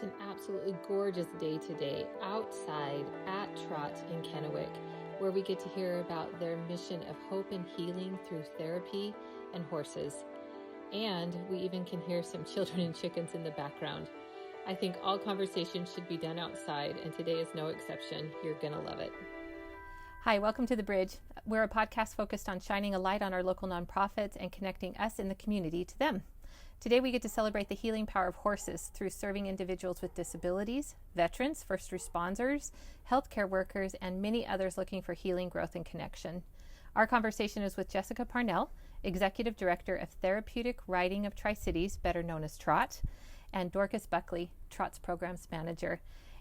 an absolutely gorgeous day today outside at TROT in Kennewick, where we get to hear about their mission of hope and healing through therapy and horses. And we even can hear some children and chickens in the background. I think all conversations should be done outside, and today is no exception. You're going to love it. Hi, welcome to The Bridge. We're a podcast focused on shining a light on our local nonprofits and connecting us in the community to them. Today we get to celebrate the healing power of horses through serving individuals with disabilities, veterans, first responders, healthcare workers, and many others looking for healing, growth, and connection. Our conversation is with Jessica Parnell, Executive Director of Therapeutic Riding of Tri-Cities, better known as TROT, and Dorcas Buckley, TROT's Programs Manager.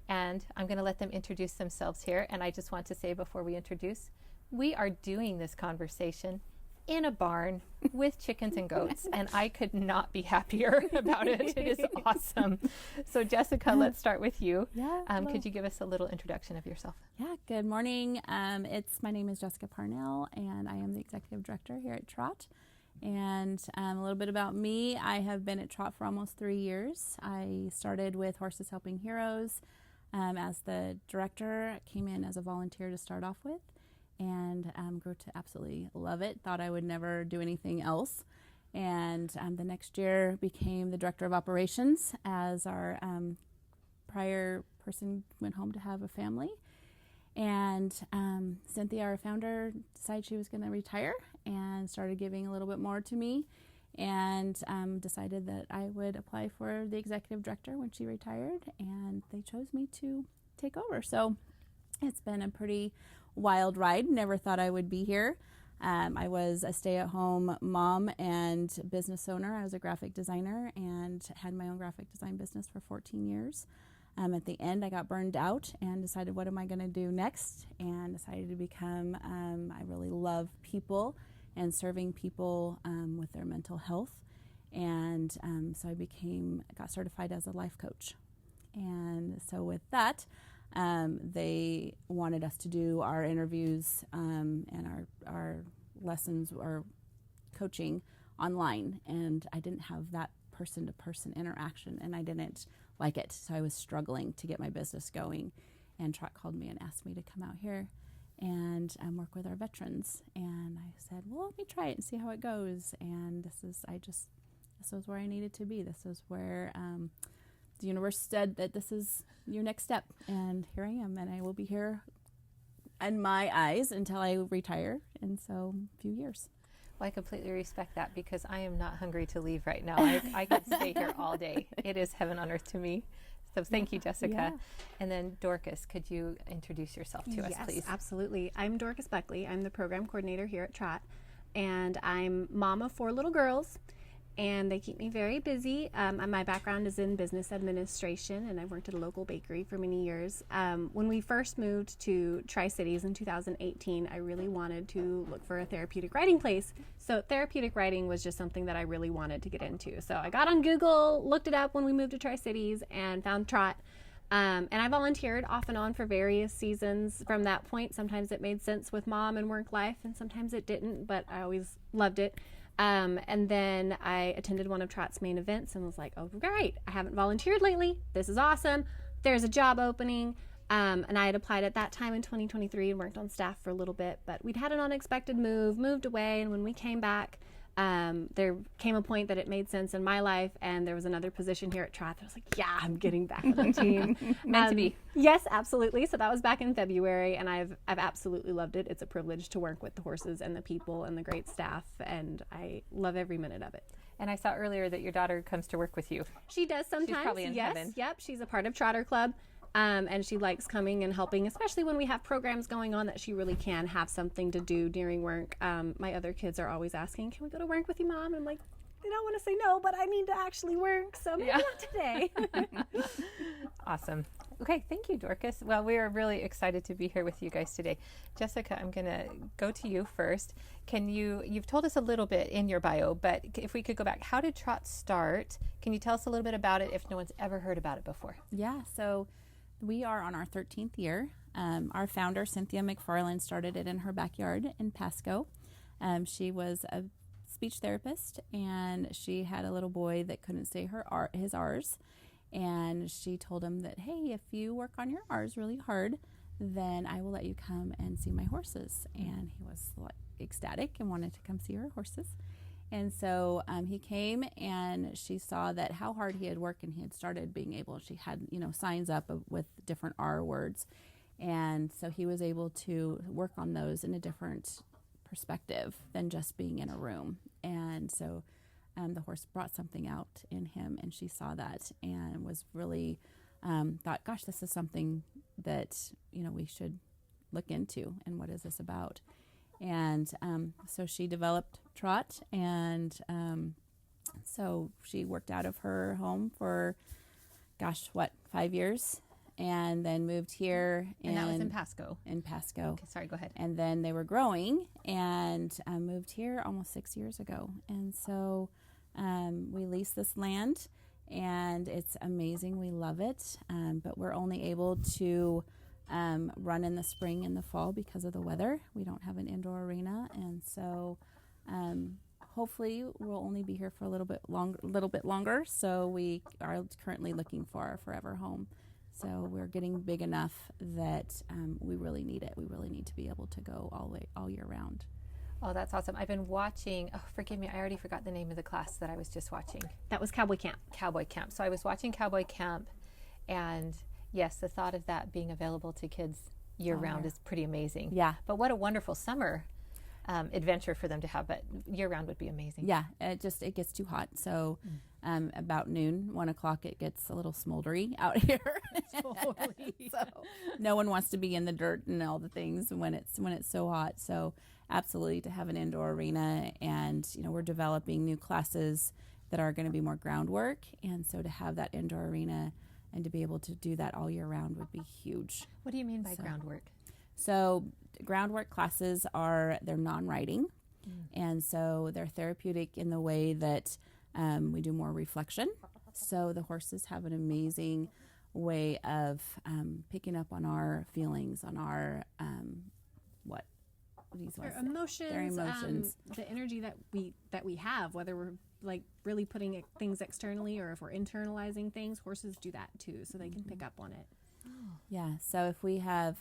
And I'm going to let them introduce themselves here. And I just want to say before we introduce, we are doing this conversation in a barn with chickens and goats, and I could not be happier about it. It is awesome. So Jessica, let's start with you. Could you give us a little introduction of yourself? Yeah, good morning. My name is Jessica Parnell, and I am the Executive Director here at TROT. And a little bit about me, I have been at TROT for almost 3 years. I started with Horses Helping Heroes as the director, came in as a volunteer to start off with, and grew to absolutely love it. Thought I would never do anything else. And the next year became the Director of Operations as our prior person went home to have a family. And Cynthia, our founder, decided she was going to retire and started giving a little bit more to me, and decided that I would apply for the executive director when she retired, and they chose me to take over. So it's been a pretty wild ride. Never thought I would be here. I was a stay-at-home mom and business owner. I was a graphic designer and had my own graphic design business for 14 years. At the end, I got burned out and decided, what am I going to do next? And decided to become, I really love people and serving people with their mental health. And so I got certified as a life coach. And so with that, they wanted us to do our interviews and our lessons or coaching online. And I didn't have that person-to-person interaction, and I didn't like it. So I was struggling to get my business going. And TROT called me and asked me to come out here and work with our veterans. And I said, well, let me try it and see how it goes. And this was where I needed to be. This is where the universe said that this is your next step. And here I am, and I will be here in my eyes until I retire. And so a few years. Well, I completely respect that, because I am not hungry to leave right now. I could stay here all day. It is heaven on earth to me. So thank you, Jessica. Yeah. And then Dorcas, could you introduce yourself to us, please? Yes, absolutely. I'm Dorcas Buckley. I'm the program coordinator here at TROT, and I'm mom of 4 little girls, and they keep me very busy. My background is in business administration, and I've worked at a local bakery for many years. When we first moved to Tri-Cities in 2018, I really wanted to look for a therapeutic riding place. So therapeutic riding was just something that I really wanted to get into. So I got on Google, looked it up when we moved to Tri-Cities, and found TROT. And I volunteered off and on for various seasons from that point. Sometimes it made sense with mom and work life, and sometimes it didn't, but I always loved it. And then I attended one of TROT's main events and was like, oh, great, I haven't volunteered lately. This is awesome. There's a job opening. And I had applied at that time in 2023 and worked on staff for a little bit, but we'd had an unexpected moved away. And when we came back, there came a point that it made sense in my life, and there was another position here at TROT. I was like, yeah, I'm getting back on the team. Meant to be. Yes, absolutely. So that was back in February, and I've absolutely loved it. It's a privilege to work with the horses and the people and the great staff, and I love every minute of it. And I saw earlier that your daughter comes to work with you. She does sometimes. She's probably in heaven. Yep. She's a part of Trotter Club. And she likes coming and helping, especially when we have programs going on that she really can have something to do during work. My other kids are always asking, can we go to work with you, Mom? And I'm like, I don't want to say no, but I need to actually work, so maybe not today. Awesome. Okay, thank you, Dorcas. Well, we are really excited to be here with you guys today. Jessica, I'm going to go to you first. You've told us a little bit in your bio, but if we could go back, how did TROT start? Can you tell us a little bit about it if no one's ever heard about it before? Yeah, so we are on our 13th year. Our founder, Cynthia McFarland, started it in her backyard in Pasco. She was a speech therapist, and she had a little boy that couldn't say his R's. And she told him that, hey, if you work on your R's really hard, then I will let you come and see my horses. And he was like ecstatic and wanted to come see her horses. And so he came, and she saw that how hard he had worked, and he had started being able, she had, signs up with different R words. And so he was able to work on those in a different perspective than just being in a room. And so the horse brought something out in him, and she saw that and was really thought, gosh, this is something that, we should look into, and what is this about? And so she developed TROT, and so she worked out of her home for, 5 years, and then moved here. And that was in Pasco. In Pasco. Okay, sorry, go ahead. And then they were growing, and moved here almost 6 years ago. And so we leased this land, and it's amazing. We love it, but we're only able to run in the spring and the fall because of the weather. We don't have an indoor arena, and so hopefully we'll only be here for a little bit longer. So we are currently looking for our forever home. So we're getting big enough that we really need it. We really need to be able to go all year round. Oh, that's awesome. I've been watching, forgive me, I already forgot the name of the class that I was just watching. That was Cowboy Camp. Cowboy Camp. So I was watching Cowboy Camp, and yes, the thought of that being available to kids year-round is pretty amazing. Yeah. But what a wonderful summer adventure for them to have, but year-round would be amazing. Yeah, it gets too hot. So about noon, 1 o'clock, it gets a little smoldery out here. Totally. So no one wants to be in the dirt and all the things when it's so hot. So absolutely, to have an indoor arena, and we're developing new classes that are going to be more groundwork, and so to have that indoor arena and to be able to do that all year round would be huge. What do you mean by groundwork? So groundwork classes they're non-writing, and so they're therapeutic in the way that we do more reflection. So the horses have an amazing way of picking up on our feelings, on our their emotions, the energy that we have, whether we're like really putting things externally or if we're internalizing things. Horses do that too, so they can pick up on it. Yeah. So if we have,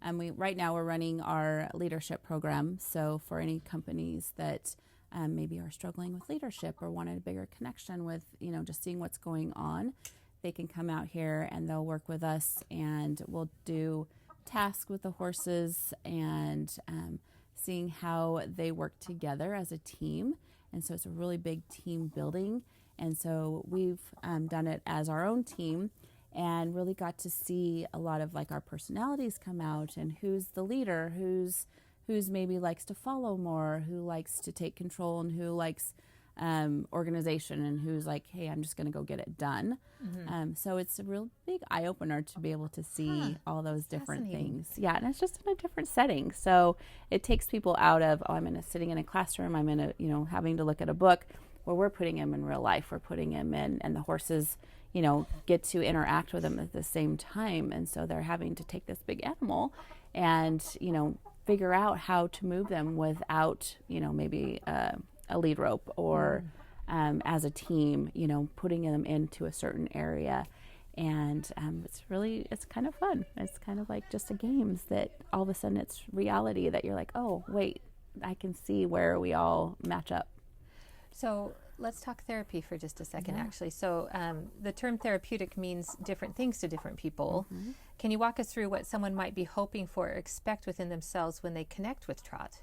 right now we're running our leadership program. So for any companies that maybe are struggling with leadership or wanted a bigger connection with, just seeing what's going on, they can come out here and they'll work with us, and we'll do tasks with the horses and seeing how they work together as a team. And so it's a really big team building. And so we've done it as our own team, and really got to see a lot of like our personalities come out, and who's the leader, who's maybe likes to follow more, who likes to take control, and who likes organization, and who's like, hey, I'm just going to go get it done. So it's a real big eye opener to be able to see all those different things. Yeah, and it's just in a different setting. So it takes people out of, I'm sitting in a classroom, I'm in a, having to look at a book, where we're putting them in real life. We're putting them in, and the horses, get to interact with them at the same time. And so they're having to take this big animal and, figure out how to move them without, maybe a lead rope, or as a team, putting them into a certain area. And it's kind of fun. It's kind of like just a games that all of a sudden it's reality, that you're like, oh, wait, I can see where we all match up. So let's talk therapy for just a second, actually. So the term therapeutic means different things to different people. Can you walk us through what someone might be hoping for or expect within themselves when they connect with TROT?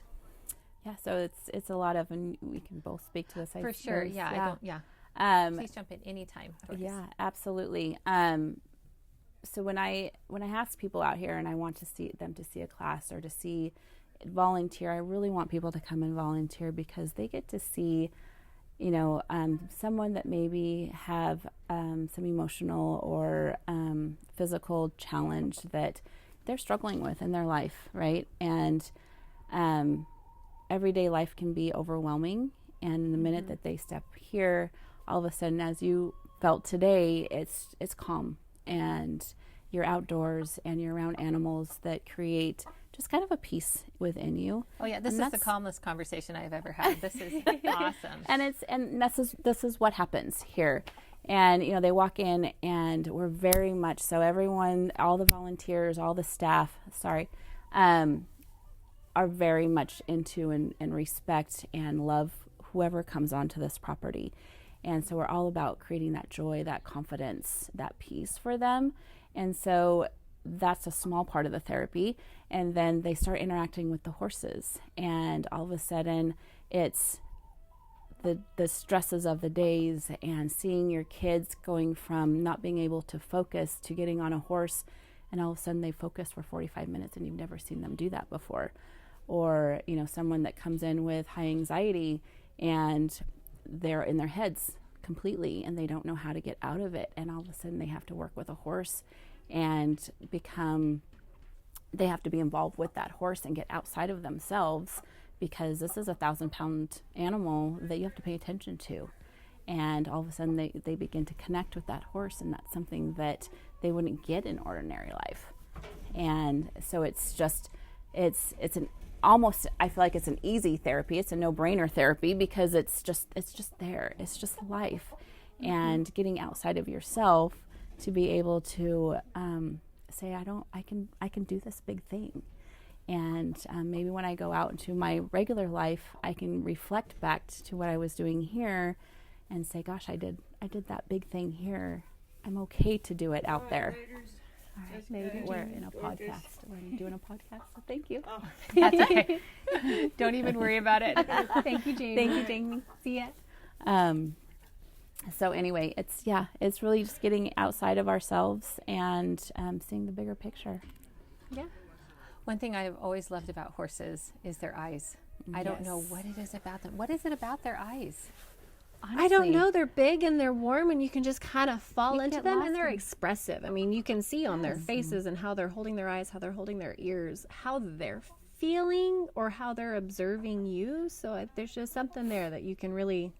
Yeah, so it's a lot of, and we can both speak to this. For sure, yeah. Please jump in anytime. Dorcas. Yeah, absolutely. So when I ask people out here, and I want to see them to see a class or to see volunteer, I really want people to come and volunteer, because they get to see, someone that maybe have some emotional or physical challenge that they're struggling with in their life, right? And everyday life can be overwhelming, and the minute that they step here, all of a sudden, as you felt today, it's calm, and you're outdoors and you're around animals that create just kind of a peace within you. Oh yeah, this is the calmest conversation I've ever had. This is awesome. And this is what happens here. And, you know, they walk in and we're very much so, everyone, all the volunteers, all the staff, are very much into and respect and love whoever comes onto this property. And so we're all about creating that joy, that confidence, that peace for them. And so that's a small part of the therapy. And then they start interacting with the horses. And all of a sudden, it's the stresses of the days and seeing your kids going from not being able to focus to getting on a horse. And all of a sudden, they focus for 45 minutes and you've never seen them do that before. Or, you know, someone that comes in with high anxiety and they're in their heads completely and they don't know how to get out of it. And all of a sudden they have to work with a horse and they have to be involved with that horse and get outside of themselves, because this is a 1,000-pound animal that you have to pay attention to. And all of a sudden they begin to connect with that horse, and that's something that they wouldn't get in ordinary life. And so it's an almost, I feel like it's an easy therapy. It's a no-brainer therapy because it's just there. It's just life. And getting outside of yourself to be able to say, I can do this big thing. And maybe when I go out into my regular life, I can reflect back to what I was doing here and say, gosh, I did that big thing here. I'm okay to do it out there. All right, maybe we're in a podcast. We're doing a podcast, so thank you. Oh, that's okay. Don't even worry about it. Thank you, Jamie. Thank you, Jamie. See ya. So anyway, it's really just getting outside of ourselves and seeing the bigger picture. Yeah. One thing I've always loved about horses is their eyes. I don't know what it is about them. What is it about their eyes? Honestly. I don't know. They're big and they're warm and you can just kind of fall into them, and they're in expressive. I mean, you can see on their faces and how they're holding their eyes, how they're holding their ears, how they're feeling or how they're observing you. So there's just something there that you can really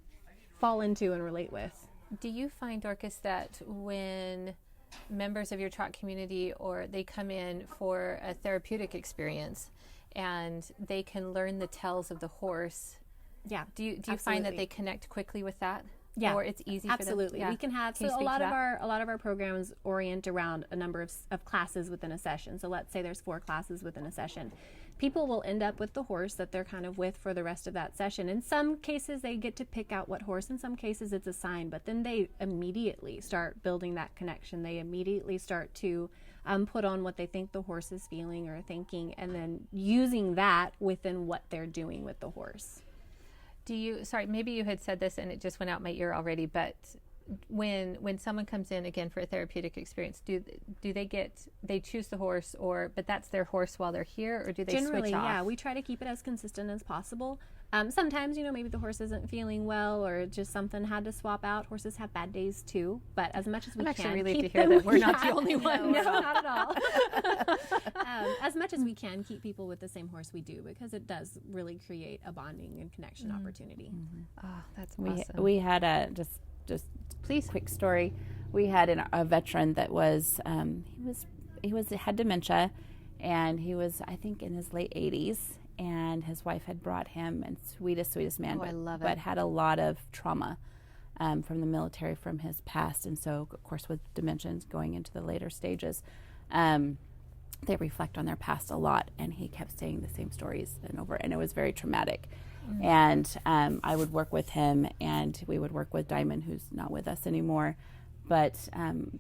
fall into and relate with. Do you find, Dorcas, that when members of your TROT community or they come in for a therapeutic experience and they can learn the tells of the horse, do you find that they connect quickly with that? Yeah, or it's easy absolutely. for them? We can have Can you a speak lot to of that? our programs orient around a number of classes within a session. So let's say there's 4 classes within a session. People will end up with the horse that they're kind of with for the rest of that session. In some cases, they get to pick out what horse. In some cases, it's assigned. But then they immediately start building that connection. They immediately start to put on what they think the horse is feeling or thinking, and then using that within what they're doing with the horse. Maybe you had said this and it just went out my ear already, but when someone comes in again for a therapeutic experience, do they choose the horse, but that's their horse while they're here, or do they Generally, switch off? yeah, we try to keep it as consistent as possible. Sometimes, maybe the horse isn't feeling well or just something had to swap out. Horses have bad days too, but as much as we I'm can, actually relieved to keep hear them, that we're not the only one. No, not at all. As much as we can keep people with the same horse, we do, because it does really create a bonding and connection opportunity. Oh, that's awesome. We had a just please quick story. We had a veteran that was had dementia, and he was, I think, in his late 80s, and his wife had brought him, and sweetest man, but had a lot of trauma from the military, from his past, and so of course with dementia going into the later stages, they reflect on their past a lot, and he kept saying the same stories and it was very traumatic. And I would work with him, and we would work with Diamond, who's not with us anymore. But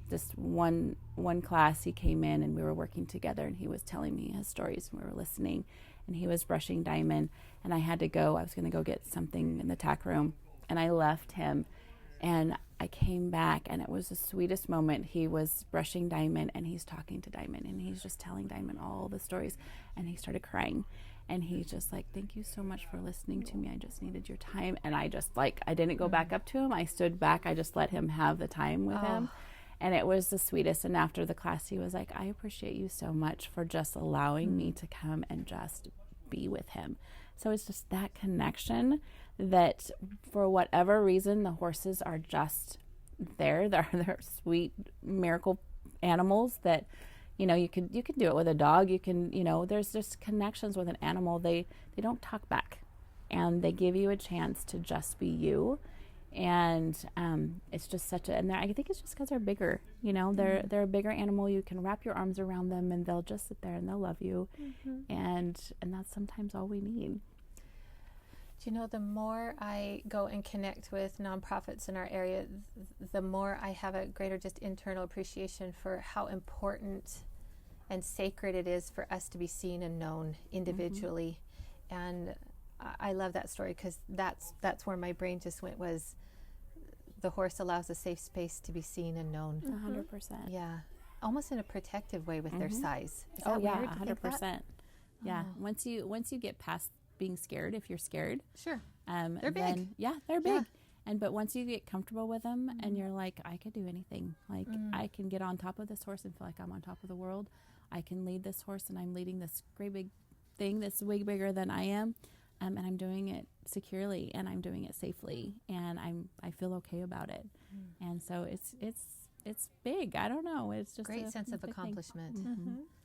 just one class, he came in, and we were working together, and he was telling me his stories, and we were listening. And he was brushing Diamond, and I had to go. I was going to go get something in the tack room, and I left him. And I came back, and it was the sweetest moment. He was brushing Diamond, and he's talking to Diamond, and he's just telling Diamond all the stories, and he started crying. And he's just like, thank you so much for listening to me. I just needed your time. And I just I didn't go back up to him. I stood back. I just let him have the time with him. And it was the sweetest. And after the class, he was like, I appreciate you so much for just allowing me to come and just be with him. So it's just that connection that for whatever reason, the horses are just there. They're sweet miracle animals that, you can do it with a dog. You can, there's just connections with an animal. They don't talk back, and they give you a chance to just be you. And it's just such a, and I think it's just because they're bigger, you know, they're a bigger animal. You can wrap your arms around them and they'll just sit there and they'll love you. And that's sometimes all we need. Do you know, the more I go and connect with nonprofits in our area, the more I have a greater just internal appreciation for how important and sacred it is for us to be seen and known individually. And I love that story, because that's where my brain just went, was the horse allows a safe space to be seen and known. 100%. Yeah. Almost in a protective way with their size. Is Oh that yeah, weird to think that? 100%. Yeah. Once you get past being scared, if you're scared, Sure. they're big. Yeah, they're big. Yeah. But once you get comfortable with them and you're like, I could do anything. Like I can get on top of this horse and feel like I'm on top of the world. I can lead this horse and I'm leading this great big thing that's way bigger than I am. And I'm doing it securely and I'm doing it safely and I feel okay about it. And so it's big. I don't know. It's just Great a sense of big thing. accomplishment.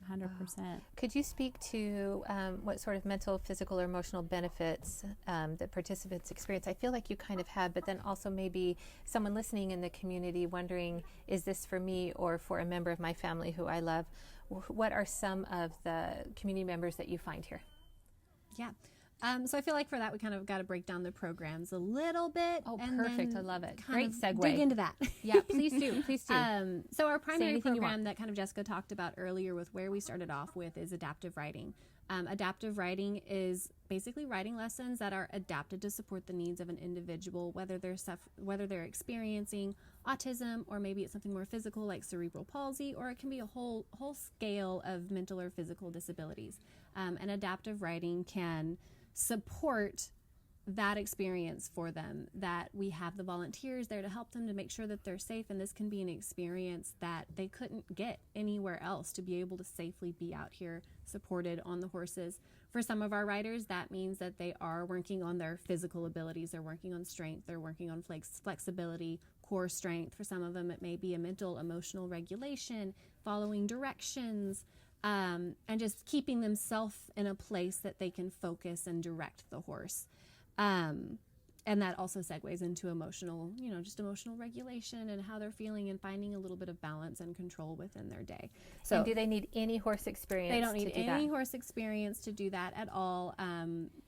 100%. Could you speak to what sort of mental, physical, or emotional benefits that participants experience? I feel like you kind of have, but then also maybe someone listening in the community wondering, is this for me or for a member of my family who I love? What are some of the community members that you find here? Yeah. So I feel like for that, we kind of got to break down the programs a little bit. Oh, and perfect. then I love it. kind Great of segue. Dig into that. Yeah, please do. Please do. So our primary anything you program that kind of Jessica talked about earlier with where we started off with is adaptive writing. Adaptive writing is basically writing lessons that are adapted to support the needs of an individual, whether they're experiencing autism, or maybe it's something more physical like cerebral palsy, or it can be a whole scale of mental or physical disabilities. And adaptive writing can support that experience for them, that we have the volunteers there to help them to make sure that they're safe, and this can be an experience that they couldn't get anywhere else, to be able to safely be out here supported on the horses. For some of our riders, that means that they are working on their physical abilities, they're working on strength, they're working on flexibility, core strength. For some of them, it may be a mental, emotional regulation, following directions, and just keeping themselves in a place that they can focus and direct the horse. And that also segues into emotional, just emotional regulation and how they're feeling and finding a little bit of balance and control within their day. So, and do they need any horse experience? They don't need to do any that? horse experience to do that at all.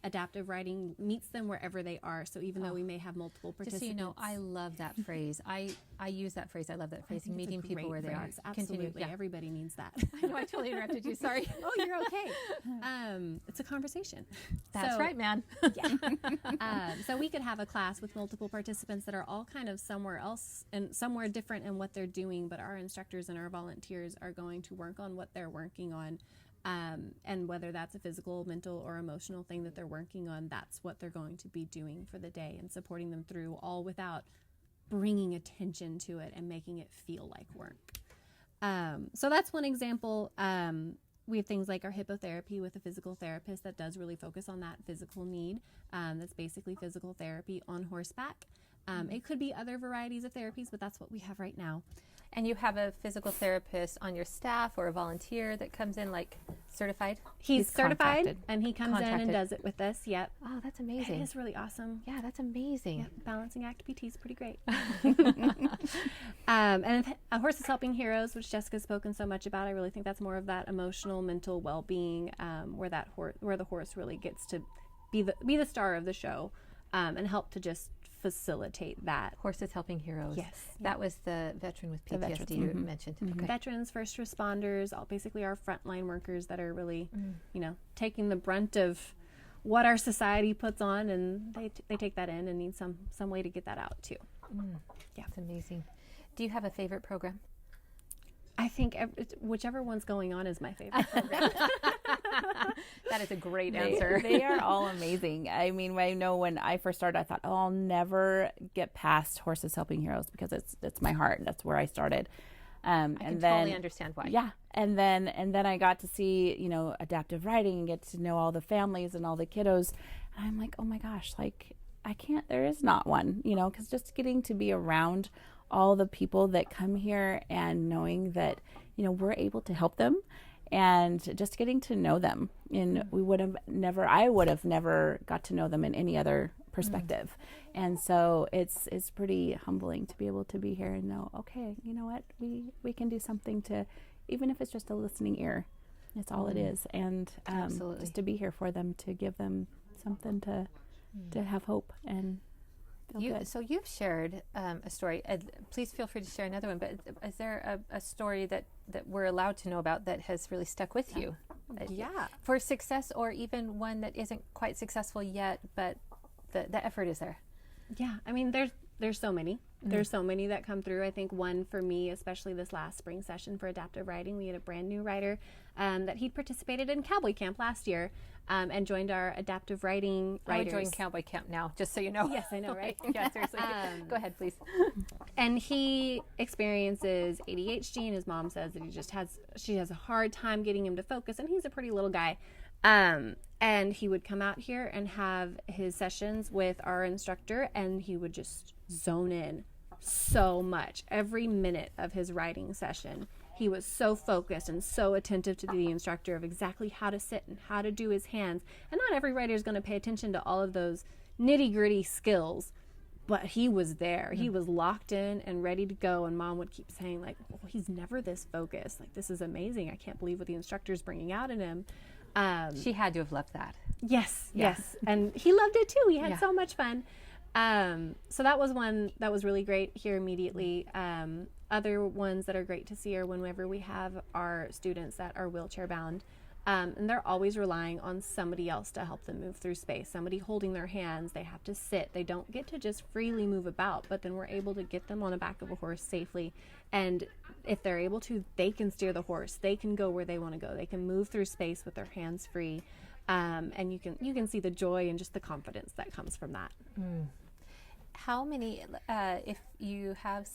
Adaptive writing meets them wherever they are. So even though we may have multiple participants. Just so you know, I love that phrase. I use that phrase. I love that phrase. Meeting people where they are. Absolutely. Continue. Yeah. Everybody needs that. I know I totally interrupted you. Sorry. Oh, you're okay. It's a conversation. That's right, man. Yeah. So we could have a class with multiple participants that are all kind of somewhere else and somewhere different in what they're doing, but our instructors and our volunteers are going to work on what they're working on. And whether that's a physical, mental, or emotional thing that they're working on, that's what they're going to be doing for the day and supporting them through, all without bringing attention to it and making it feel like work. So that's one example. We have things like our hippotherapy with a physical therapist that does really focus on that physical need. That's basically physical therapy on horseback. It could be other varieties of therapies, but that's what we have right now. And you have a physical therapist on your staff or a volunteer that comes in, like, certified? He's certified, contracted. and he comes in and does it with us. Yep. Oh, that's amazing. It is really awesome. Yeah, that's amazing. Yep. Balancing Act PT is pretty great. And Horses Helping Heroes, which Jessica's spoken so much about, I really think that's more of that emotional, mental well-being, where the horse really gets to be the star of the show, and help to just facilitate that. Horses Helping Heroes. Yes. That was the veteran with PTSD you mentioned. Okay. Veterans, first responders, basically our frontline workers that are really, taking the brunt of what our society puts on, and they take that in and need some way to get that out too. Yeah, it's amazing. Do you have a favorite program? I think whichever one's going on is my favorite program. That is a great answer. They are all amazing. I mean, I know when I first started, I thought, I'll never get past Horses Helping Heroes because it's my heart. That's where I started. I can totally understand why. Yeah, and then I got to see adaptive writing and get to know all the families and all the kiddos, and I'm like, oh my gosh, like I can't. There is not one, because just getting to be around all the people that come here and knowing that we're able to help them. And just getting to know them, and I would have never got to know them in any other perspective. And so it's pretty humbling to be able to be here and know, okay, you know what, we can do something to, even if it's just a listening ear, it's all it is. And just to be here for them, to give them something to have hope and feel good. So you've shared a story. Please feel free to share another one. But is there a story that we're allowed to know about that has really stuck with you? Yeah. For success, or even one that isn't quite successful yet, but the effort is there. Yeah. I mean, there's so many. There's so many that come through. I think one for me, especially this last spring session for adaptive writing, we had a brand new writer that he participated in Cowboy Camp last year and joined our adaptive writing writers. I would join Cowboy Camp now, just so you know. Yes, I know, right? Yeah, seriously. Go ahead, please. And he experiences ADHD, and his mom says that she has a hard time getting him to focus, and he's a pretty little guy. And he would come out here and have his sessions with our instructor, and he would just zone in so much. Every minute of his writing session, he was so focused and so attentive to the instructor of exactly how to sit and how to do his hands. And not every writer is going to pay attention to all of those nitty-gritty skills, but he was there. He was locked in and ready to go. And Mom would keep saying, like, oh, he's never this focused. Like, this is amazing. I can't believe what the instructor's bringing out in him. She had to have loved that. Yes. And he loved it too. He had so much fun. So that was one that was really great here immediately. Other ones that are great to see are whenever we have our students that are wheelchair bound, and they're always relying on somebody else to help them move through space, somebody holding their hands. They have to sit. They don't get to just freely move about, but then we're able to get them on the back of a horse safely. And if they're able to, they can steer the horse. They can go where they want to go. They can move through space with their hands free. And you can see the joy and just the confidence that comes from that. How many, if you have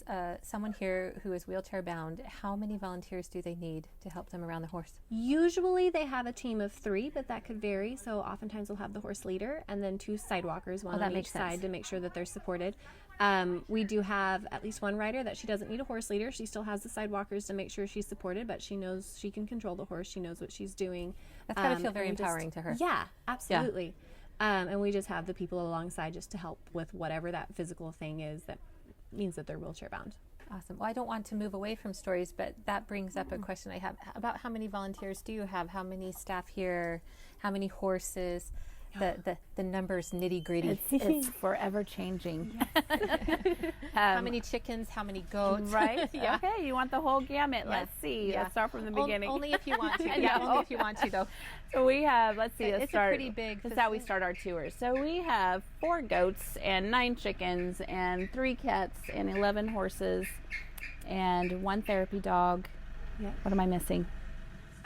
someone here who is wheelchair bound, how many volunteers do they need to help them around the horse? Usually they have a team of 3, but that could vary. So oftentimes we'll have the horse leader and then 2 sidewalkers, one on each side to make sure that they're supported. We do have at least one rider that she doesn't need a horse leader. She still has the sidewalkers to make sure she's supported, but she knows she can control the horse. She knows what she's doing. That's got to feel very empowering to her. Yeah, absolutely. Yeah. And we just have the people alongside just to help with whatever that physical thing is that means that they're wheelchair bound. Awesome. Well, I don't want to move away from stories, but that brings up a question I have about how many volunteers do you have? How many staff here? How many horses? The numbers, nitty gritty. It's forever changing. How many chickens? How many goats? Right? Yeah. Okay, you want the whole gamut. Let's see. Let's start from the beginning. Only if you want to. Yeah, only if you want to, though. So we have, let's see, it's a pretty big. That's how we start our tours. So we have 4 goats and 9 chickens and 3 cats and 11 horses and 1 therapy dog. Yep. What am I missing?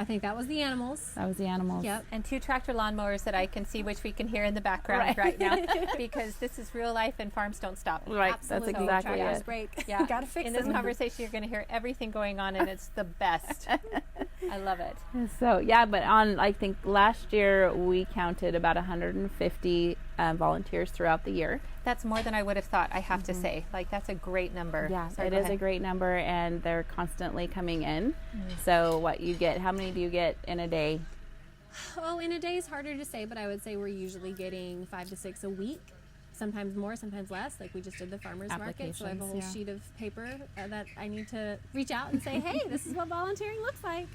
I think that was the animals. That was the animals. Yep. And 2 tractor lawnmowers that I can see, which we can hear in the background right now, because this is real life and farms don't stop. Right. Absolutely. That's exactly Tractors it. break. Yeah. Gotta fix in them. this conversation, you're going to hear everything going on, and it's the best. I love it. So, yeah, but I think last year we counted about 150 volunteers throughout the year. That's more than I would have thought, I have to say. Like, that's a great number. Yeah, Sorry, it is a great number, and they're constantly coming in. So what you get, how many do you get in a day? Oh, in a day is harder to say, but I would say we're usually getting 5 to 6 a week. Sometimes more, sometimes less. Like we just did the farmer's market, so I have a whole sheet of paper that I need to reach out and say, hey, this is what volunteering looks like.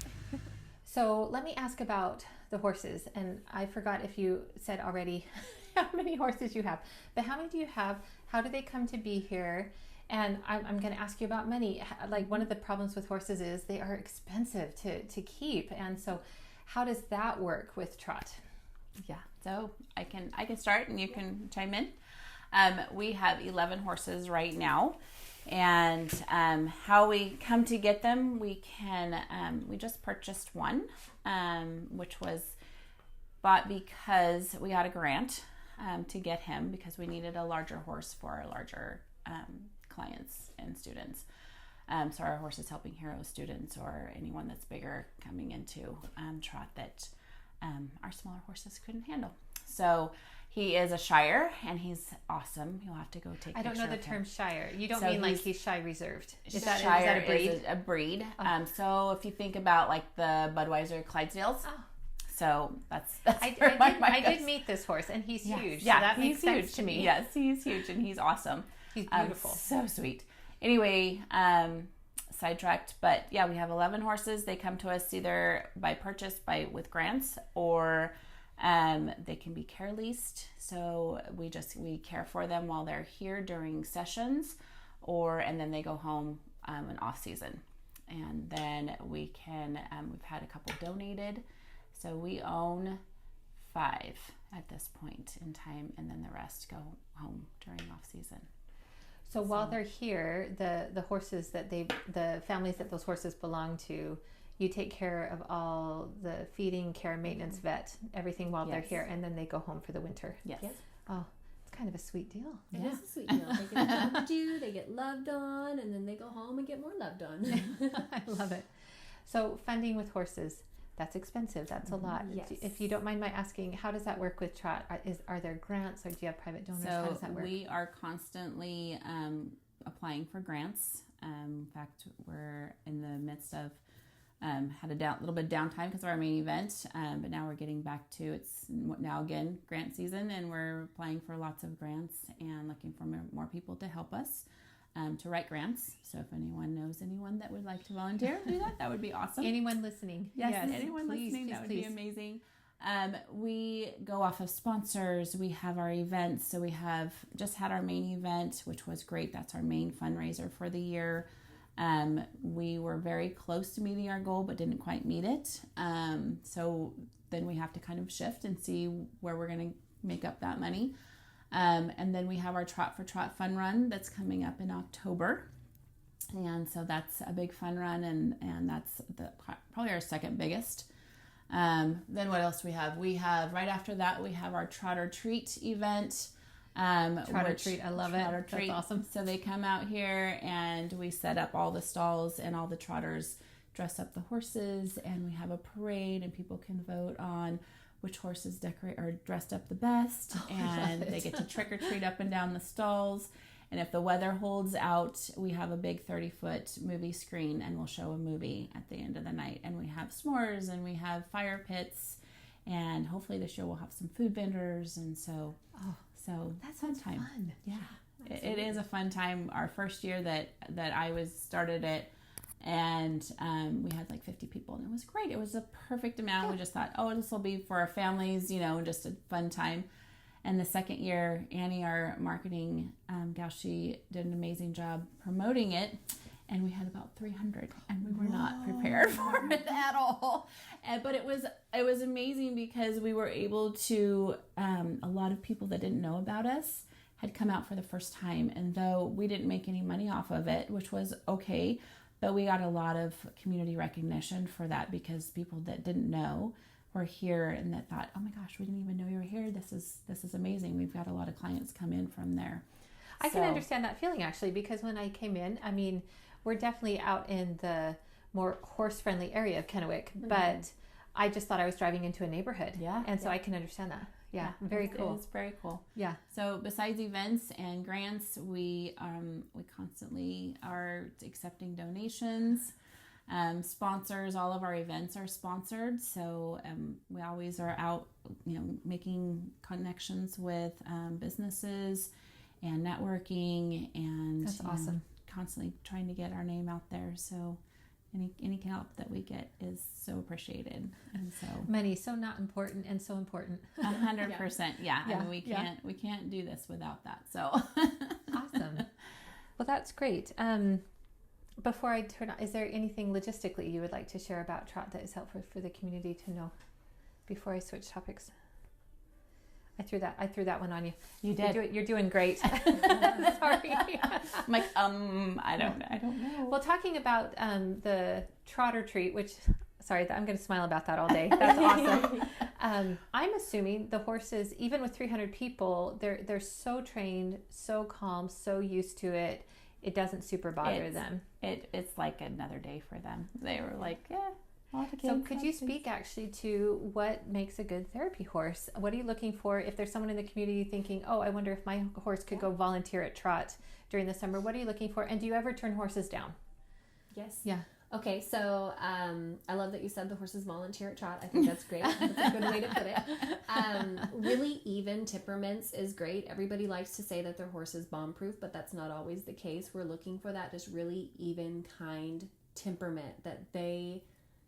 So let me ask about the horses. And I forgot if you said already how many horses you have. But how many do you have? How do they come to be here? And I'm going to ask you about money. Like, one of the problems with horses is they are expensive to keep. And so how does that work with TROT? Yeah, so I can start and you can chime in. We have 11 horses right now. And how we come to get them, we just purchased one, which was bought because we got a grant to get him, because we needed a larger horse for our larger clients and students. So our horse is helping hero students or anyone that's bigger coming into TROT that our smaller horses couldn't handle. So he is a Shire, and he's awesome. You'll have to go take. I don't know the term Shire. You don't So mean like he's Shy Reserved. Is that Shire a breed? is a breed. So if you think about like the Budweiser Clydesdales, So that's I did meet this horse, and he's huge. Yeah, so that he's makes sense huge to me. Yes, he's huge, and he's awesome. He's beautiful. So sweet. Anyway, sidetracked, but yeah, we have 11 horses. They come to us either by purchase with grants, or they can be care leased. So we care for them while they're here during sessions, and then they go home in off season. And then we can, we've had a couple donated. So we own 5 at this point in time, and then the rest go home during off season. So while they're here, the horses the families that those horses belong to, you take care of all the feeding, care, maintenance, vet, everything while they're here, and then they go home for the winter. Yes. Oh, it's kind of a sweet deal. It is a sweet deal. They get a job to do, they get loved on, and then they go home and get more loved on. I love it. So funding with horses, that's expensive. That's a lot. Yes. If you don't mind my asking, how does that work with TROT? Are there grants, or do you have private donors? How does So that work? we are constantly applying for grants. In fact, we're in the midst of had a little bit of downtime because of our main event, but now we're getting back to it's now again grant season, and we're applying for lots of grants and looking for more people to help us to write grants. So if anyone knows anyone that would like to volunteer do that would be awesome. Anyone listening? Yes, anyone please, listening, please, that would please. be amazing. We go off of sponsors. We have our events. So we have just had our main event, which was great. That's our main fundraiser for the year. We were very close to meeting our goal, but didn't quite meet it. So then we have to kind of shift and see where we're going to make up that money. And then we have our Trot for Trot fun run that's coming up in October. And so that's a big fun run, and that's probably our second biggest. Then what else do we have? We have, right after that, we have our Trot or Treat event. Trot or Treat, I love it. Trot or Treat. That's awesome. So they come out here, and we set up all the stalls, and all the trotters dress up the horses, and we have a parade, and people can vote on which horses are dressed up the best, and they get to trick or treat up and down the stalls. And if the weather holds out, we have a big 30-foot movie screen, and we'll show a movie at the end of the night. And we have s'mores, and we have fire pits, and hopefully this year we'll have some food vendors. And so That sounds fun. Yeah, it is a fun time. Our first year that I started it, and we had like 50 people, and it was great. It was a perfect amount. We just thought, this will be for our families, just a fun time. And the second year, Annie, our marketing gal, she did an amazing job promoting it, and we had about 300, and we were not prepared for it at all. But it was amazing because we were able to, a lot of people that didn't know about us had come out for the first time, and though we didn't make any money off of it, which was okay, but we got a lot of community recognition for that because people that didn't know were here and that thought, oh my gosh, we didn't even know you were here. This is amazing. We've got a lot of clients come in from there. I can understand that feeling, actually, because when I came in, I mean, we're definitely out in the more horse-friendly area of Kennewick, but I just thought I was driving into a neighborhood. Yeah. And so I can understand that. Yeah, very cool. It's very cool. Yeah. So besides events and grants, we constantly are accepting donations. Sponsors, all of our events are sponsored, so we always are out making connections with businesses and networking, and that's awesome. Constantly trying to get our name out there. So any help that we get is so appreciated. And so money so not important and so important. 100%. Yeah. Yeah. I mean, we can't do this without that. So Awesome. Well, that's great. Before I turn on, is there anything logistically you would like to share about TROT that is helpful for the community to know before I switch topics? I threw that one on you. You did. You're doing great. Sorry. I'm like, I don't know. Well, talking about the Trot or Treat, which, sorry, I'm going to smile about that all day. That's awesome. I'm assuming the horses, even with 300 people, they're so trained, so calm, so used to it. It doesn't super bother them. It's like another day for them. They were like, So could you speak actually to what makes a good therapy horse? What are you looking for if there's someone in the community thinking, I wonder if my horse could go volunteer at TROT during the summer? What are you looking for? And do you ever turn horses down? Yes. Yeah. Okay, so I love that you said the horses volunteer at Trot. I think that's great. That's a good way to put it. Really even temperaments is great. Everybody likes to say that their horse is bomb-proof, but that's not always the case. We're looking for that just really even, kind temperament, that they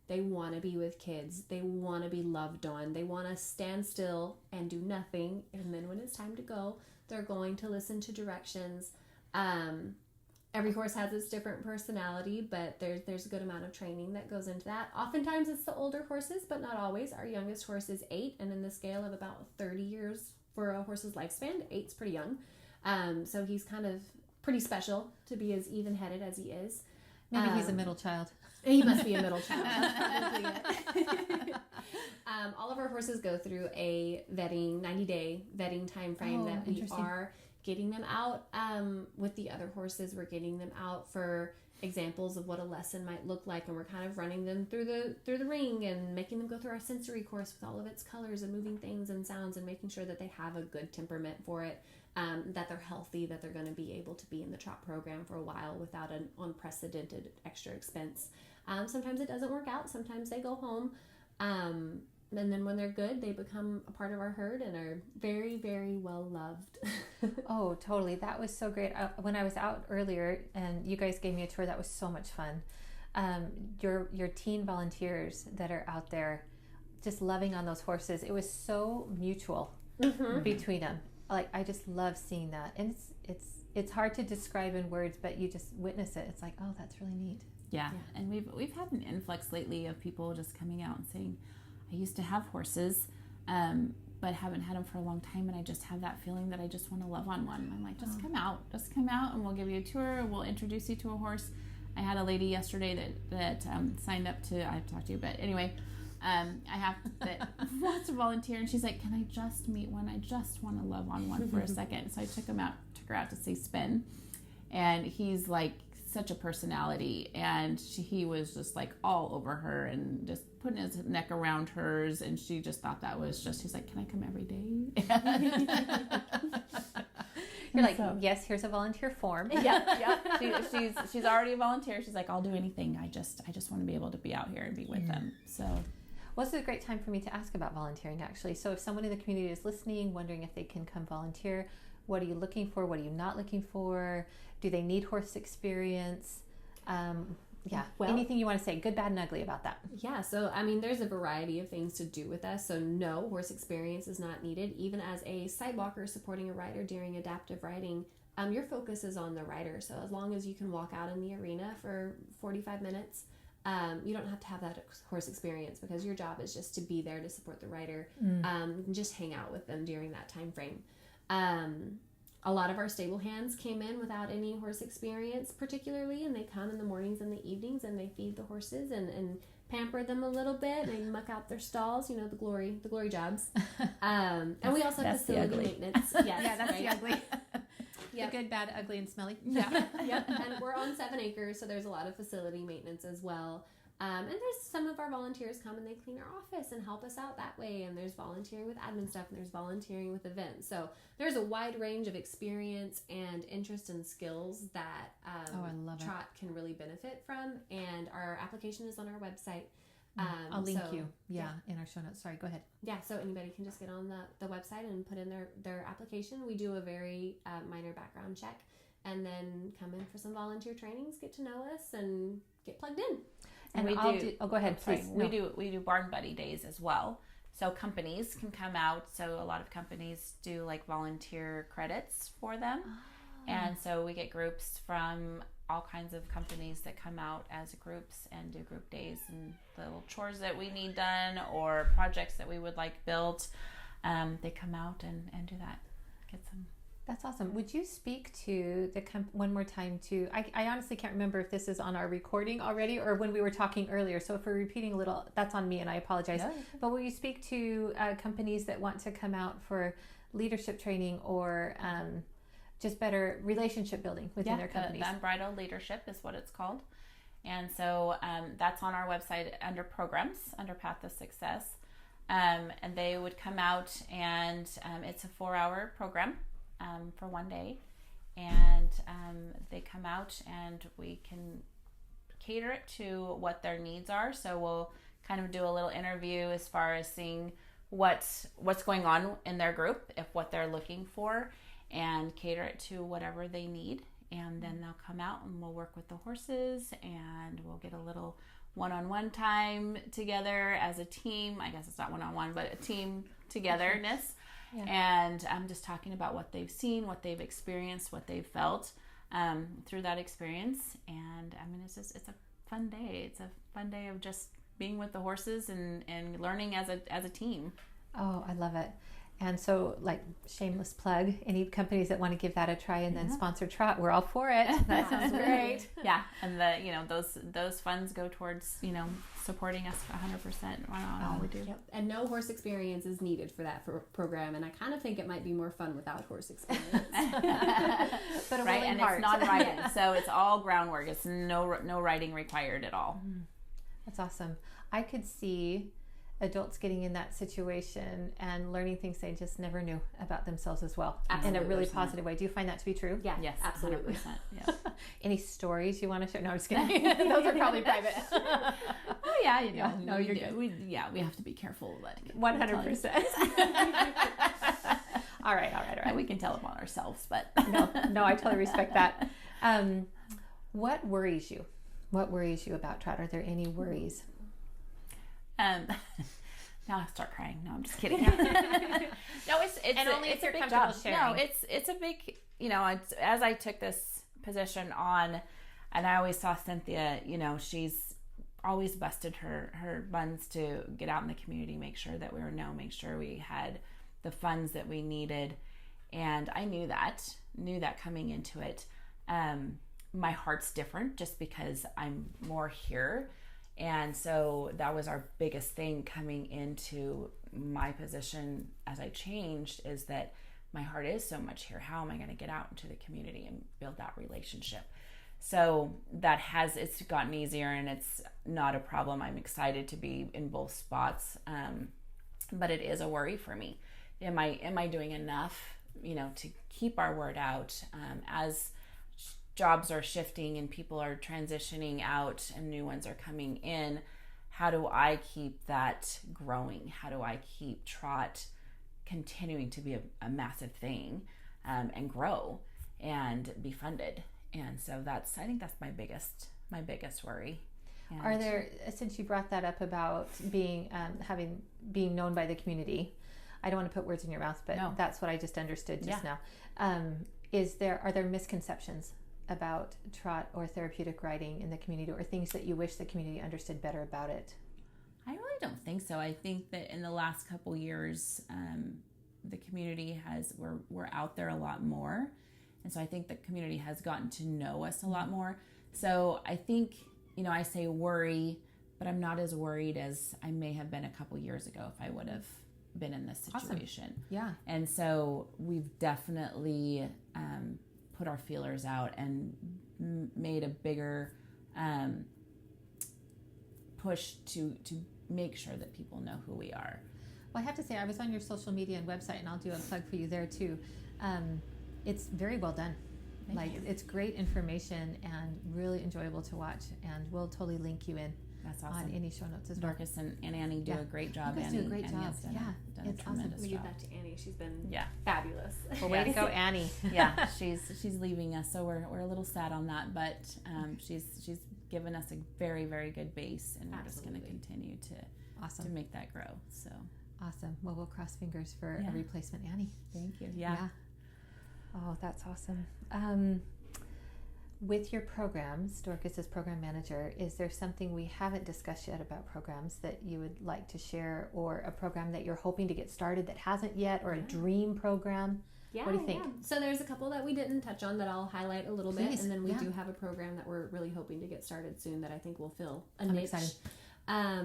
want to be with kids. They want to be loved on. They want to stand still and do nothing. And then when it's time to go, they're going to listen to directions. Every horse has its different personality, but there's a good amount of training that goes into that. Oftentimes it's the older horses, but not always. Our youngest horse is 8, and in the scale of about 30 years for a horse's lifespan, 8's pretty young. So he's kind of pretty special to be as even-headed as he is. Maybe he's a middle child. He must be a middle child. That's probably it. All of our horses go through a 90-day vetting time frame that we are getting them out. With the other horses, we're getting them out for examples of what a lesson might look like, and we're kind of running them through the ring and making them go through our sensory course with all of its colors and moving things and sounds, and making sure that they have a good temperament for it, that they're healthy, that they're going to be able to be in the TROT program for a while without an unprecedented extra expense. Sometimes it doesn't work out. Sometimes they go home. And then when they're good, they become a part of our herd and are very, very well loved. Oh, totally. That was so great. When I was out earlier and you guys gave me a tour, that was so much fun. Your teen volunteers that are out there just loving on those horses, it was so mutual between them. Like, I just love seeing that. And it's hard to describe in words, but you just witness it. It's like, oh, that's really neat. Yeah. And we've had an influx lately of people just coming out and saying, I used to have horses, but haven't had them for a long time, and I just have that feeling that I just want to love on one. I'm like, just come out, and we'll give you a tour, and we'll introduce you to a horse. I had a lady yesterday that signed up to, I have to talk to you, but anyway, I have that wants to volunteer, and she's like, can I just meet one? I just want to love on one for a second. So I took her out to see Spin, and he's like such a personality, and he was just like all over her and just putting his neck around hers, and she just thought that was just, she's like, can I come every day? You're like, yes, here's a volunteer form. She's already a volunteer. She's like, I'll do anything. I just want to be able to be out here and be with them. So well, this is a great time for me to ask about volunteering, actually. So if someone in the community is listening, wondering if they can come volunteer, what are you looking for? What are you not looking for? Do they need horse experience? Well, anything you want to say, good, bad, and ugly about that. Yeah, so I mean, there's a variety of things to do with us. So no, horse experience is not needed. Even as a sidewalker supporting a rider during adaptive riding, your focus is on the rider. So as long as you can walk out in the arena for 45 minutes, you don't have to have that horse experience, because your job is just to be there to support the rider, and just hang out with them during that time frame. A lot of our stable hands came in without any horse experience particularly, and they come in the mornings and the evenings, and they feed the horses and pamper them a little bit, and they muck out their stalls, you know, the glory jobs. And we also have facility maintenance. Yes, that's right? the ugly. Yep. The good, bad, ugly, and smelly. Yep. And we're on 7 acres, so there's a lot of facility maintenance as well. And there's some of our volunteers come and they clean our office and help us out that way. And there's volunteering with admin stuff, and there's volunteering with events. So there's a wide range of experience and interest and skills that TROT can really benefit from. And our application is on our website. I'll link you in our show notes. Sorry, go ahead. Yeah, so anybody can just get on the website and put in their application. We do a very minor background check, and then come in for some volunteer trainings, get to know us, and get plugged in. And go ahead, please. We do barn buddy days as well. So companies can come out. So a lot of companies do like volunteer credits for them. And so we get groups from all kinds of companies that come out as groups and do group days, and the little chores that we need done or projects that we would like built. They come out and do that. Get some. That's awesome. Would you speak to the one more time to, I honestly can't remember if this is on our recording already or when we were talking earlier. So if we're repeating a little, that's on me and I apologize. No. But will you speak to companies that want to come out for leadership training or just better relationship building within their companies? The Unbridled Leadership is what it's called. And so that's on our website under programs, under Path to Success. And they would come out, and it's a 4-hour program. For one day, and they come out, and we can cater it to what their needs are. So we'll kind of do a little interview as far as seeing what's going on in their group, if what they're looking for, and cater it to whatever they need. And then they'll come out and we'll work with the horses, and we'll get a little one-on-one time together as a team. I guess it's not one-on-one, but a team togetherness. Yeah. And I'm just talking about what they've seen, what they've experienced, what they've felt through that experience. And I mean, it's a fun day. It's a fun day of just being with the horses and learning as a team. Oh, I love it. And so, like, shameless plug, any companies that want to give that a try and then sponsor Trot, we're all for it. That sounds great. Yeah, and those funds go towards supporting us 100% on all we do. Yep. And no horse experience is needed for that program, and I kind of think it might be more fun without horse experience. But right, and heart. It's non-riding, so it's all groundwork. It's no riding required at all. That's awesome. I could see adults getting in that situation and learning things they just never knew about themselves as well. Absolutely. In a really positive way. Do you find that to be true? Yeah, yes, absolutely. 100%. Yeah. Any stories you want to share? No, I'm just kidding. Those are probably private. Oh yeah, no, you're good. We have to be careful. 100%. All right. We can tell them on ourselves, but no, I totally respect that. What worries you? What worries you about Trot? Are there any worries? Now I start crying. No, I'm just kidding. No, it's a big job. Sharing. No, it's a big, as I took this position on, and I always saw Cynthia, she's always busted her buns to get out in the community, make sure that make sure we had the funds that we needed. And I knew that coming into it. My heart's different just because I'm more here. And so that was our biggest thing coming into my position as I changed, is that my heart is so much here. How am I going to get out into the community and build that relationship? So it's gotten easier, and it's not a problem. I'm excited to be in both spots. But it is a worry for me. Am I doing enough, to keep our word out, as jobs are shifting and people are transitioning out and new ones are coming in? How do I keep that growing? How do I keep Trot continuing to be a massive thing, and grow and be funded? And so I think that's my biggest worry. And are there, since you brought that up about being known by the community, I don't want to put words in your mouth, but that's what I just understood just now. Are there misconceptions about Trot or therapeutic riding in the community, or things that you wish the community understood better about it? I really don't think so. I think that in the last couple years, the community we're out there a lot more. And so I think the community has gotten to know us a lot more. So I think, I say worry, but I'm not as worried as I may have been a couple years ago if I would have been in this situation. Awesome. Yeah. And so we've definitely put our feelers out and made a bigger push to make sure that people know who we are. Well, I have to say, I was on your social media and website, and I'll do a plug for you there too. It's very well done. Thank you. It's great information and really enjoyable to watch, and we'll totally link you in. That's awesome. On any show notes as well. Dorcas and Annie do a great job. You guys do a great job. Done it's a tremendous awesome. We job. give that to Annie. She's been fabulous. Well, way to go, Annie. Yeah, she's leaving us, so we're a little sad on that, but she's given us a very, very good base, and we're just going to continue to make that grow. So awesome. Well, we'll cross fingers for a replacement Annie. Thank you. Yeah. Oh, that's awesome. With your programs, Dorcas as program manager, is there something we haven't discussed yet about programs that you would like to share, or a program that you're hoping to get started that hasn't yet, or a dream program? Yeah, what do you think? Yeah. So there's a couple that we didn't touch on that I'll highlight a little bit, and then we do have a program that we're really hoping to get started soon that I think will fill a niche. Excited.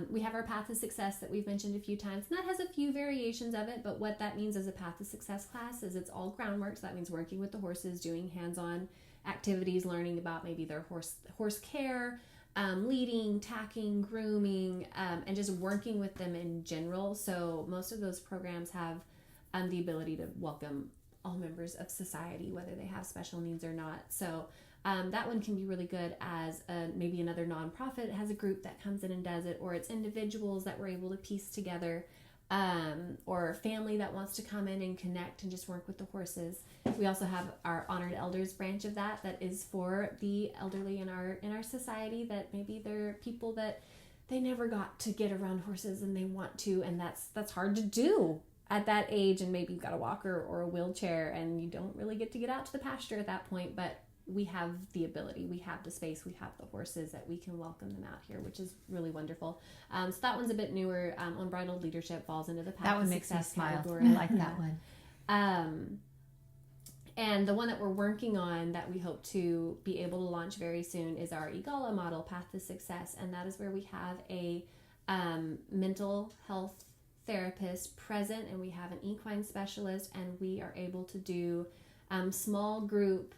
We have our Path to Success that we've mentioned a few times, and that has a few variations of it, but what that means as a Path to Success class is it's all groundwork. So that means working with the horses, doing hands-on activities, learning about maybe their horse care, leading, tacking, grooming, and just working with them in general. So most of those programs have the ability to welcome all members of society, whether they have special needs or not. So that one can be really good as maybe another nonprofit has a group that comes in and does it, or it's individuals that we're able to piece together, or family that wants to come in and connect and just work with the horses. We also have our honored elders branch of that is for the elderly in our society, that maybe they're people that they never got to get around horses and they want to, and that's hard to do at that age, and maybe you've got a walker or a wheelchair and you don't really get to get out to the pasture at that point, but we have the ability, we have the space, we have the horses that we can welcome them out here, which is really wonderful. So that one's a bit newer. Unbridled Leadership falls into the path That one of makes me success smile. category. I like that one. And the one that we're working on that we hope to be able to launch very soon is our EGALA model, Path to Success. And that is where we have a mental health therapist present, and we have an equine specialist, and we are able to do small group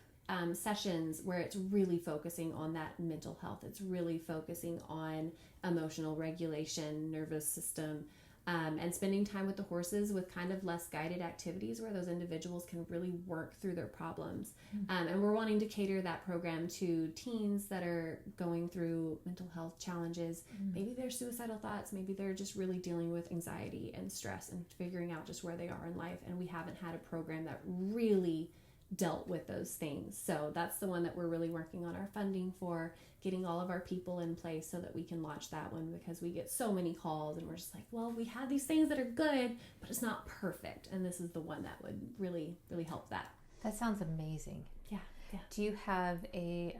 sessions where it's really focusing on that mental health. It's really focusing on emotional regulation, nervous system, and spending time with the horses with kind of less guided activities where those individuals can really work through their problems. And we're wanting to cater that program to teens that are going through mental health challenges. Maybe they're suicidal thoughts, maybe they're just really dealing with anxiety and stress and figuring out just where they are in life. And we haven't had a program that really dealt with those things. So that's the one that we're really working on our funding for, getting all of our people in place so that we can launch that one, because we get so many calls and we're just like, well, we have these things that are good, but it's not perfect. And this is the one that would really, really help that. That sounds amazing. Yeah. Do you have a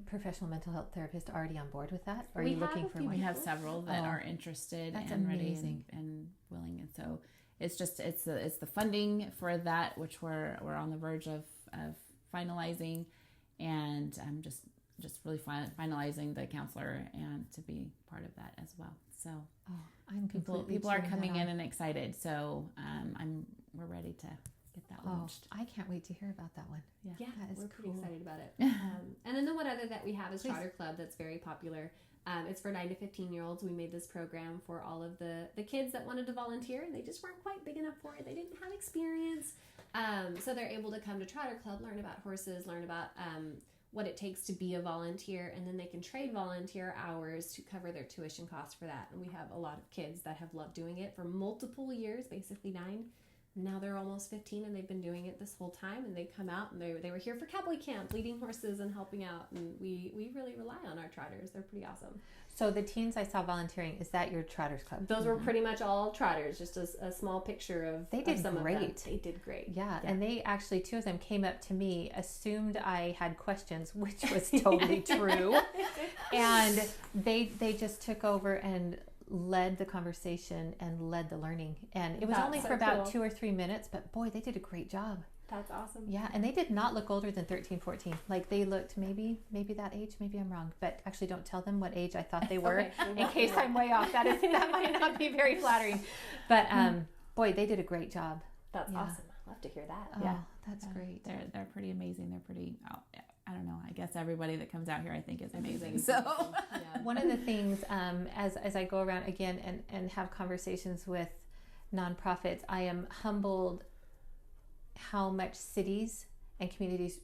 professional mental health therapist already on board with that? Or are We you have looking a for few more? We have several that are interested That's and amazing. ready and willing, and so it's the funding for that, which we're on the verge of finalizing, and I'm just really finalizing the counselor and to be part of that as well. So I'm completely people are cheering coming that in on. and excited. So we're ready to get that launched. I can't wait to hear about that one. Yeah, that is we're pretty cool. excited about it. And then the one other that we have is Trotter Club, that's very popular. It's for 9 to 15-year-olds. We made this program for all of the kids that wanted to volunteer, and they just weren't quite big enough for it. They didn't have experience. So they're able to come to Trotter Club, learn about horses, learn about what it takes to be a volunteer, and then they can trade volunteer hours to cover their tuition costs for that. And we have a lot of kids that have loved doing it for multiple years, basically 9. Now they're almost 15, and they've been doing it this whole time, and they come out and they were here for cowboy camp, leading horses and helping out, and we really rely on our trotters. They're pretty awesome. So the teens I saw volunteering, is that your Trotters Club? Those were pretty much all trotters, just a small picture of They did some great. of them. They did great. Yeah, and they actually, 2 of them came up to me, assumed I had questions, which was totally true, and they just took over and led the conversation and led the learning. And it was That's only so for about cool. 2 or 3 minutes, but boy, they did a great job. That's awesome. Yeah, and they did not look older than 13, 14. Like they looked maybe that age, maybe I'm wrong, but actually don't tell them what age I thought they were Okay. in case I'm way off. That might not be very flattering. But boy, they did a great job. That's Yeah. awesome. I'll have to hear that. Oh, Yeah. that's great. They're pretty amazing. They're pretty. I don't know. I guess everybody that comes out here, I think, is amazing. Amazing. So Yeah. One of the things, as I go around again and have conversations with nonprofits, I am humbled how much cities and communities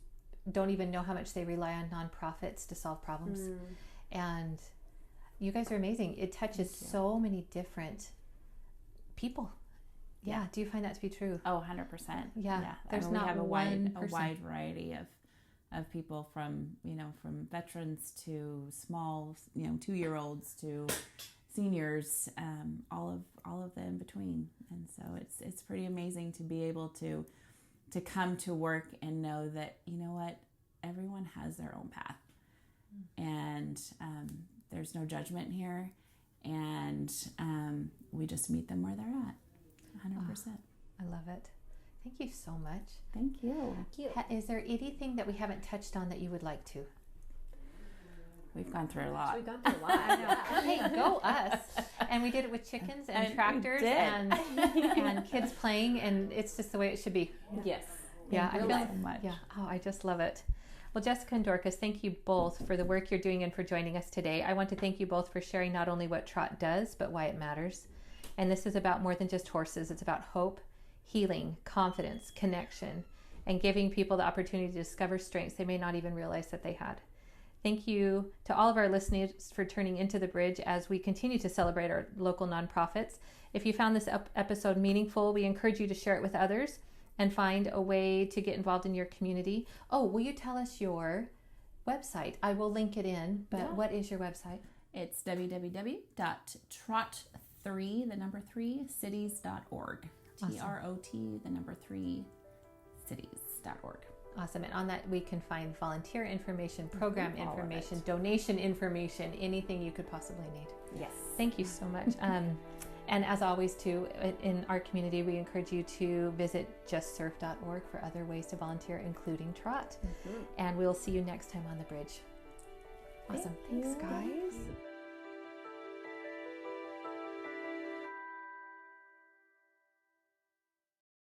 don't even know how much they rely on nonprofits to solve problems. And you guys are amazing. It touches so many different people. Yeah. Do you find that to be true? 100%. Yeah. There's There's we not have a one wide person. variety of people from veterans to small 2-year-olds to seniors, all of them in between. And so it's pretty amazing to be able to come to work and know that, you know what, everyone has their own path, and there's no judgment here, and we just meet them where they're at. 100%. I love it. Thank you so much. Thank you. Is there anything that we haven't touched on that you would like to? We've gone through a lot. We've gone through a lot. I know. Hey, go us! And we did it with chickens and we tractors did. and kids playing, and it's just the way it should be. Yes. Yeah, I Thank feel you so much. Yeah. Oh, I just love it. Well, Jessica and Dorcas, thank you both for the work you're doing and for joining us today. I want to thank you both for sharing not only what TROT does, but why it matters. And this is about more than just horses. It's about hope, healing, confidence, connection, and giving people the opportunity to discover strengths they may not even realize that they had. Thank you to all of our listeners for turning into the bridge as we continue to celebrate our local nonprofits. If you found this episode meaningful, we encourage you to share it with others and find a way to get involved in your community. Oh, will you tell us your website? I will link it in, but what is your website? It's www.trot3cities.org. Awesome. TROT3cities.org. Awesome. And on that, we can find volunteer information, program information, donation information, anything you could possibly need. Yes. Thank you so much. And as always, too, in our community, we encourage you to visit justserve.org for other ways to volunteer, including TROT. And we'll see you next time on The Bridge. Awesome. Thanks, guys.